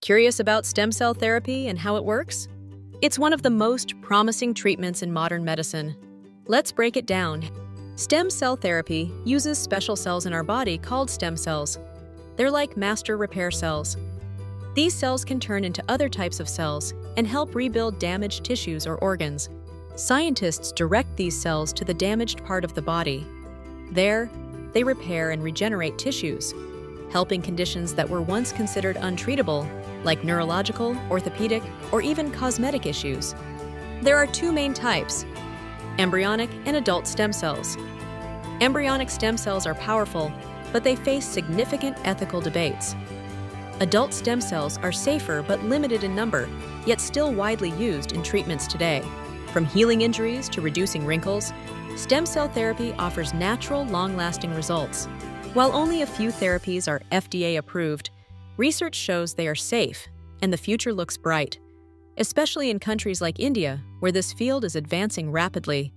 Curious about stem cell therapy and how it works? It's one of the most promising treatments in modern medicine. Let's break it down. Stem cell therapy uses special cells in our body called stem cells. They're like master repair cells. These cells can turn into other types of cells and help rebuild damaged tissues or organs. Scientists direct these cells to the damaged part of the body. There, they repair and regenerate tissues, helping conditions that were once considered untreatable, like neurological, orthopedic, or even cosmetic issues. There are two main types: embryonic and adult stem cells. Embryonic stem cells are powerful, but they face significant ethical debates. Adult stem cells are safer but limited in number, yet still widely used in treatments today. From healing injuries to reducing wrinkles, stem cell therapy offers natural, long-lasting results. While only a few therapies are FDA approved, research shows they are safe, and the future looks bright, especially in countries like India, where this field is advancing rapidly.